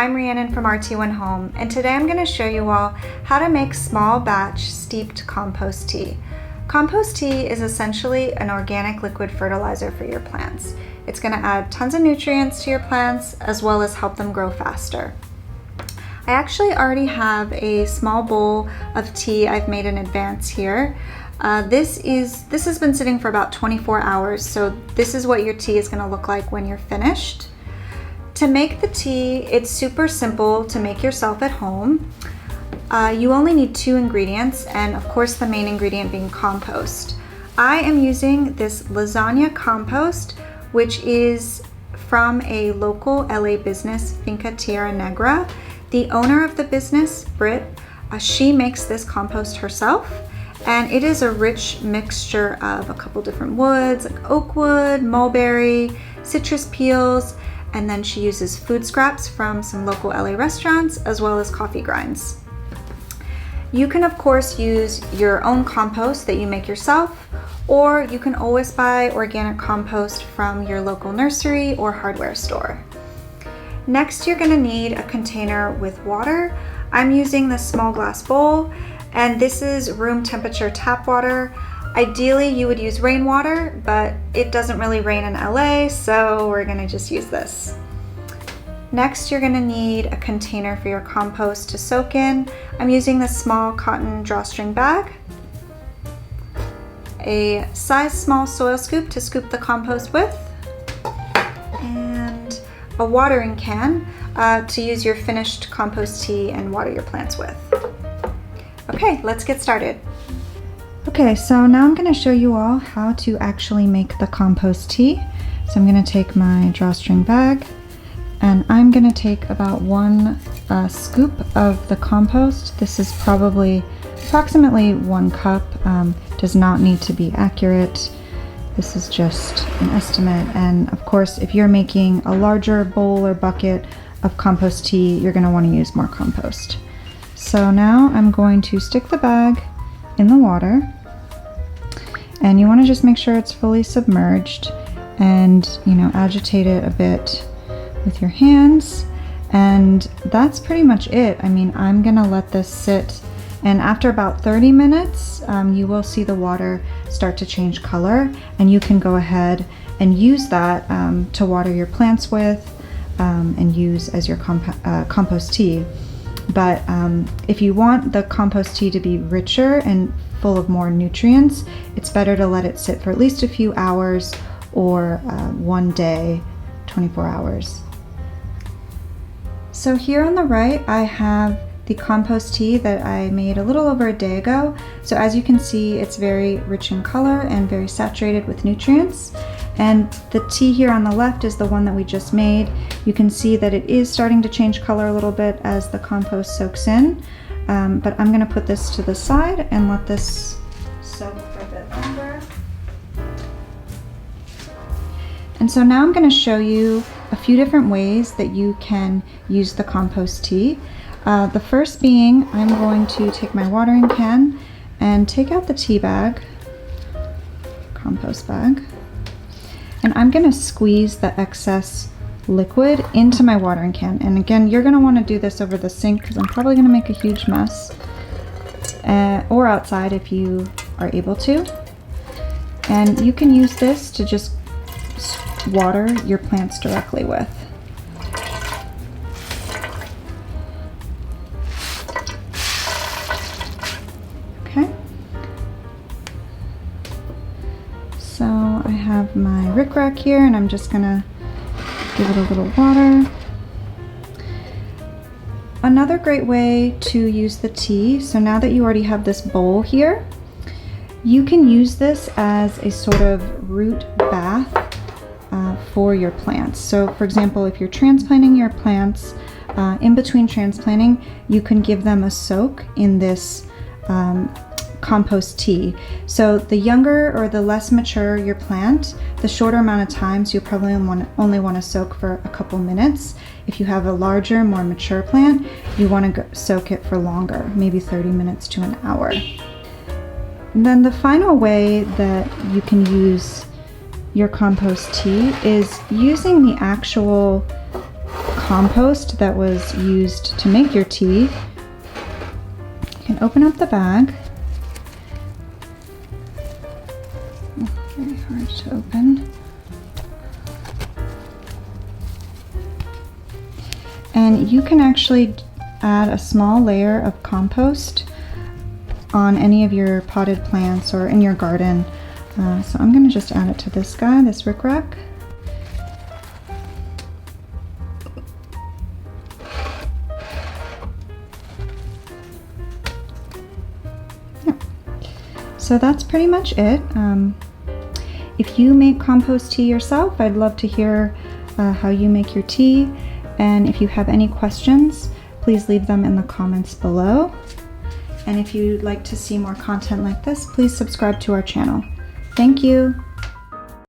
I'm Rhiannon from RT1 Home, and today I'm going to show you all how to make small batch steeped compost tea. Compost tea is essentially an organic liquid fertilizer for your plants. It's going to add tons of nutrients to your plants as well as help them grow faster. I actually already have a small bowl of tea I've made in advance here. This has been sitting for about 24 hours, so this is what your tea is going to look like when you're finished. To make the tea, it's super simple to make yourself at home. You only need 2 ingredients, and of course the main ingredient being compost. I am using this Lasagna Compost, which is from a local LA business, FINCA TIERRA NEGRA. The owner of the business, Britt, she makes this compost herself, and it is a rich mixture of a couple different woods, like oak wood, mulberry, citrus peels, and then she uses food scraps from some local LA restaurants as well as coffee grinds. You can of course use your own compost that you make yourself, or you can always buy organic compost from your local nursery or hardware store. Next, you're going to need a container with water. I'm using this small glass bowl, and this is room temperature tap water. Ideally, you would use rainwater, but it doesn't really rain in LA, so we're gonna just use this. Next, you're gonna need a container for your compost to soak in. I'm using this small cotton drawstring bag, a size small soil scoop to scoop the compost with, and a watering can to use your finished compost tea and water your plants with. Okay, let's get started. Okay, so now I'm going to show you all how to actually make the compost tea. So I'm going to take my drawstring bag, and I'm going to take about 1 scoop of the compost. This is approximately 1 cup. Does not need to be accurate. This is just an estimate. And of course, if you're making a larger bowl or bucket of compost tea, you're going to want to use more compost. So now I'm going to stick the bag in the water, and you want to just make sure it's fully submerged, and agitate it a bit with your hands, and that's pretty much it. I mean, I'm gonna let this sit, and after about 30 minutes you will see the water start to change color, and you can go ahead and use that to water your plants with and use as your compost tea. But if you want the compost tea to be richer and full of more nutrients, it's better to let it sit for at least a few hours, or 1 day, 24 hours. So here on the right, I have the compost tea that I made a little over a day ago. So as you can see, it's very rich in color and very saturated with nutrients. And the tea here on the left is the one that we just made. You can see that it is starting to change color a little bit as the compost soaks in. But I'm going to put this to the side and let this soak for a bit longer. And so now I'm going to show you a few different ways that you can use the compost tea. The first being, I'm going to take my watering can and take out the tea bag, compost bag, and I'm going to squeeze the excess liquid into my watering can. And again, you're going to want to do this over the sink because I'm probably going to make a huge mess, or outside if you are able to. And you can use this to just water your plants directly with. Okay. So I have my rickrack here, and I'm just going to give it a little water. Another great way to use the tea, so now that you already have this bowl here, you can use this as a sort of root bath for your plants. So for example, if you're transplanting your plants, in between transplanting, you can give them a soak in this compost tea. So the younger or the less mature your plant, the shorter amount of time, so you'll probably only want to soak for a couple minutes. If you have a larger, more mature plant, you want to soak it for longer, maybe 30 minutes to an hour. And then the final way that you can use your compost tea is using the actual compost that was used to make your tea. You can open up the bag. Oh, very hard to open. And you can actually add a small layer of compost on any of your potted plants or in your garden. So I'm going to just add it to this guy, this rickrack. Yeah. So that's pretty much it. If you make compost tea yourself, I'd love to hear how you make your tea. And if you have any questions, please leave them in the comments below. And if you'd like to see more content like this, please subscribe to our channel. Thank you.